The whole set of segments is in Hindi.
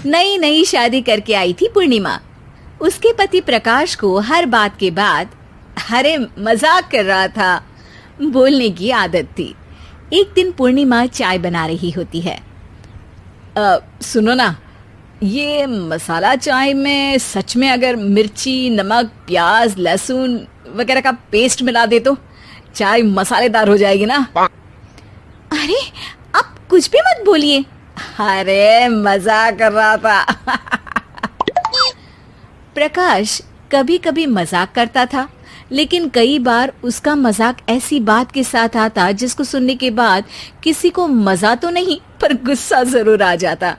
नई नई शादी करके आई थी पूर्णिमा। उसके पति प्रकाश को हर बात के बाद अरे मजाक कर रहा था बोलने की आदत थी। एक दिन पूर्णिमा चाय बना रही होती है। सुनो ना, ये मसाला चाय में सच में अगर मिर्ची, नमक, प्याज, लहसुन वगैरह का पेस्ट मिला दे तो चाय मसालेदार हो जाएगी ना। अरे आप कुछ भी मत बोलिए। अरे मजाक कर रहा था। प्रकाश कभी कभी मजाक करता था, लेकिन कई बार उसका मजाक ऐसी बात के साथ आता जिसको सुनने के बाद किसी को मजा तो नहीं पर गुस्सा जरूर आ जाता।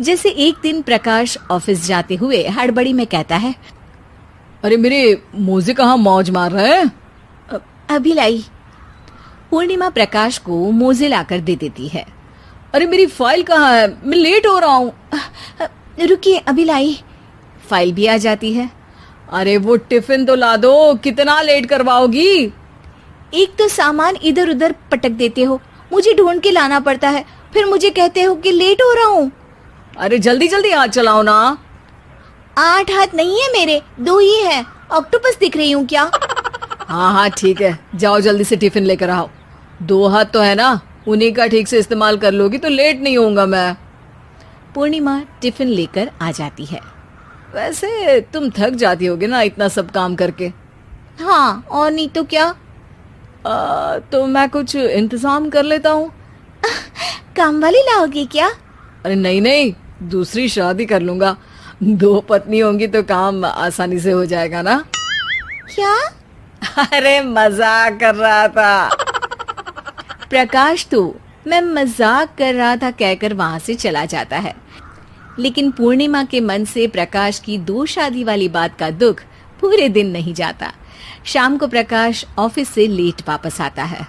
जैसे एक दिन प्रकाश ऑफिस जाते हुए हड़बड़ी में कहता है, अरे मेरे मोजे कहाँ मौज मार रहे हैं? अभी लाई। पूर्णिमा प्रकाश को मोजे लाकर दे देती है। अरे मेरी फाइल कहाँ है? मैं लेट हो रहा हूँ। रुकिए अभी लाई। फाइल भी आ जाती है। अरे वो टिफिन तो ला दो, कितना लेट करवाओगी? एक तो सामान इधर उधर पटक देते हो, मुझे ढूंढ के लाना पड़ता है, फिर मुझे कहते हो कि लेट हो रहा हूँ। अरे जल्दी जल्दी हाथ चलाओ ना। 8 हाथ नहीं है मेरे, 2 ही है। ऑक्टोपस दिख रही हूँ क्या? हाँ हाँ ठीक है, जाओ जल्दी से टिफिन लेकर आओ। 2 हाथ तो है ना, उन्हीं का ठीक से इस्तेमाल कर लोगी तो लेट नहीं होऊंगा मैं। पूर्णिमा टिफिन लेकर आ जाती है। वैसे तुम थक जाती होगी ना इतना सब काम करके। हाँ और नहीं तो क्या। तो मैं कुछ इंतजाम कर लेता हूँ। काम वाली लाओगे क्या? अरे नहीं नहीं, दूसरी शादी कर लूंगा। 2 पत्नी होंगी तो काम आसानी से हो जाएगा ना। क्या? अरे मजाक कर रहा था। प्रकाश तो मैं मजाक कर रहा था कहकर वहां से चला जाता है। लेकिन पूर्णिमा के मन से प्रकाश की 2 शादी वाली बात का दुख पूरे दिन नहीं जाता। शाम को प्रकाश ऑफिस से लेट वापस आता है।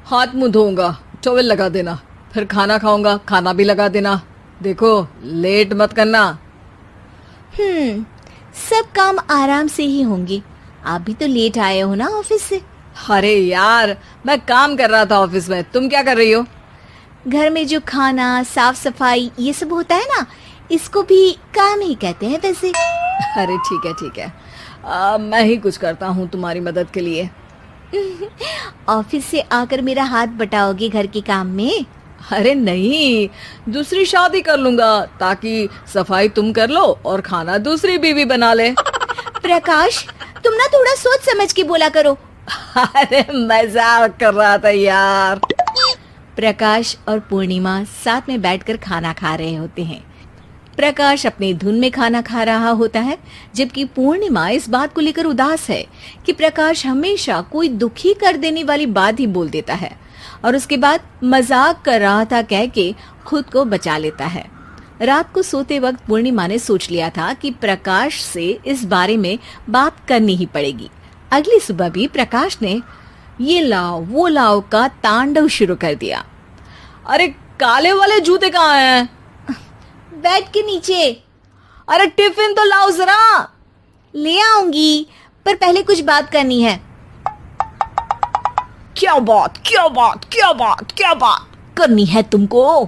हाथ मुंह धोऊंगा, टॉवल लगा देना, फिर खाना खाऊंगा, खाना भी लगा देना। देखो लेट मत करना। सब काम आराम से ही होंगे। आप भी तो लेट आए हो ना ऑफिस से। अरे यार मैं काम कर रहा था ऑफिस में, तुम क्या कर रही हो? घर में जो खाना, साफ सफाई ये सब होता है ना, इसको भी काम ही कहते हैं वैसे। अरे ठीक है, मैं ही कुछ करता हूँ तुम्हारी मदद के लिए। ऑफिस से आकर मेरा हाथ बटाओगे घर के काम में? अरे नहीं, दूसरी शादी कर लूंगा ताकि सफाई तुम कर लो और खाना दूसरी बीवी बना ले। प्रकाश तुम ना थोड़ा सोच समझ के बोला करो। अरे मजाक कर रहा था यार। प्रकाश और पूर्णिमा साथ में बैठकर खाना खा रहे होते हैं। प्रकाश अपनी धुन में खाना खा रहा होता है, जबकि पूर्णिमा इस बात को लेकर उदास है कि प्रकाश हमेशा कोई दुखी कर देने वाली बात ही बोल देता है और उसके बाद मजाक कर रहा था कह के खुद को बचा लेता है। रात को सोते वक्त पूर्णिमा ने सोच लिया था कि प्रकाश से इस बारे में बात करनी ही पड़ेगी। अगली सुबह भी प्रकाश ने ये लाओ वो लाओ का तांडव शुरू कर दिया। अरे काले वाले जूते कहाँ हैं? बेड के नीचे। अरे टिफिन तो लाओ जरा। ले आऊंगी, पर पहले कुछ बात करनी है। क्या बात करनी है तुमको?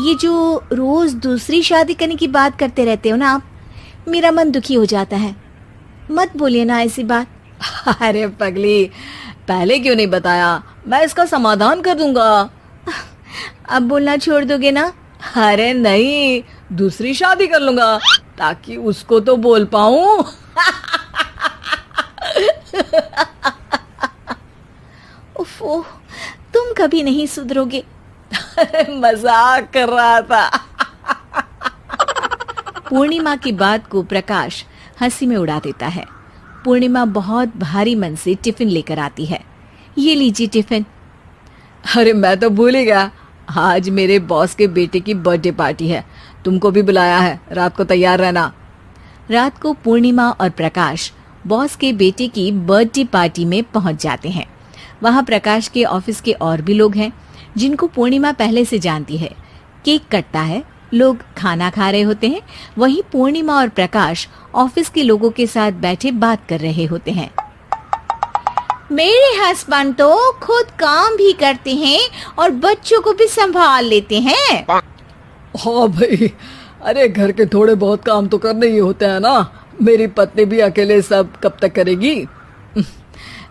ये जो रोज दूसरी शादी करने की बात करते रहते हो ना आप, मेरा मन दुखी हो जाता है। मत बोलिए ना ऐसी बात। अरे पगली, पहले क्यों नहीं बताया? मैं इसका समाधान कर दूंगा। अब बोलना छोड़ दोगे ना? अरे नहीं, दूसरी शादी कर लूंगा ताकि उसको तो बोल पाऊं। उफ़, तुम कभी नहीं सुधरोगे। मजाक कर रहा था। पूर्णिमा की बात को प्रकाश हंसी में उड़ा देता है। पूर्णिमा बहुत भारी मन से टिफिन लेकर आती है। ये लीजिए टिफिन। अरे मैं तो भूल ही गया, आज मेरे बॉस के बेटे की बर्थडे पार्टी है, तुमको भी बुलाया है, रात को तैयार रहना। रात को पूर्णिमा और प्रकाश बॉस के बेटे की बर्थडे पार्टी में पहुंच जाते हैं। वहां प्रकाश के ऑफिस के और भी लोग हैं जिनको पूर्णिमा पहले से जानती है। केक कटता है, लोग खाना खा रहे होते हैं। वहीं पूर्णिमा और प्रकाश ऑफिस के लोगों के साथ बैठे बात कर रहे होते हैं। मेरे हस्बैंड तो खुद काम भी करते हैं और बच्चों को भी संभाल लेते हैं। हाँ भाई, अरे घर के थोड़े बहुत काम तो करने ही होते हैं ना, मेरी पत्नी भी अकेले सब कब तक करेगी।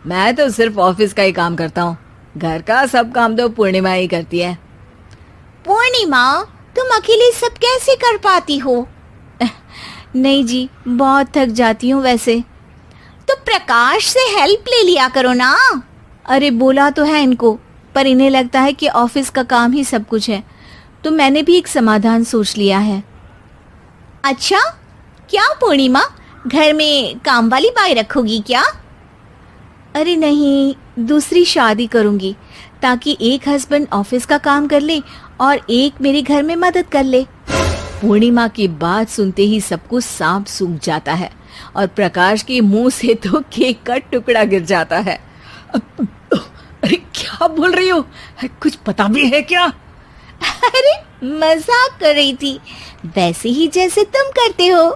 मैं तो सिर्फ ऑफिस का ही काम करता हूँ, घर का सब काम तो पूर्णिमा ही करती है। पूर्णिमा, तुम अकेले सब कैसे कर पाती हो? नहीं जी, बहुत थक जाती हूँ वैसे। तो प्रकाश से हेल्प ले लिया करो ना। अरे बोला तो है इनको, पर इन्हें लगता है कि ऑफिस का काम ही सब कुछ है, तो मैंने भी एक समाधान सोच लिया है। अच्छा, क्या पूर्णिमा, घर में काम वाली बाई रखोगी क्या? अरे नहीं, दूसरी शादी करूंगी ताकि एक हस्बैंड ऑफिस का काम कर ले और एक मेरे घर में मदद कर ले। पूर्णिमा की बात सुनते ही सब कुछ सांप सूख जाता है और प्रकाश के मुंह से तो केक का टुकड़ा गिर जाता है। अरे क्या बोल रही हो, कुछ पता भी है क्या? अरे मजाक कर रही थी, वैसे ही जैसे तुम करते हो।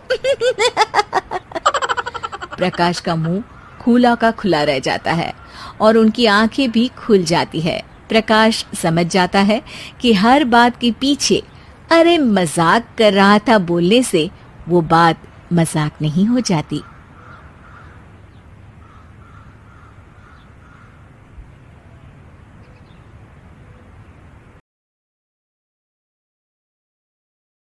प्रकाश का मुंह खुला का खुला रह जाता है और उनकी आंखें भी खुल जाती है। प्रकाश समझ जाता है कि हर बात के पीछे अरे मजाक कर रहा था बोलने से वो बात मजाक नहीं हो जाती।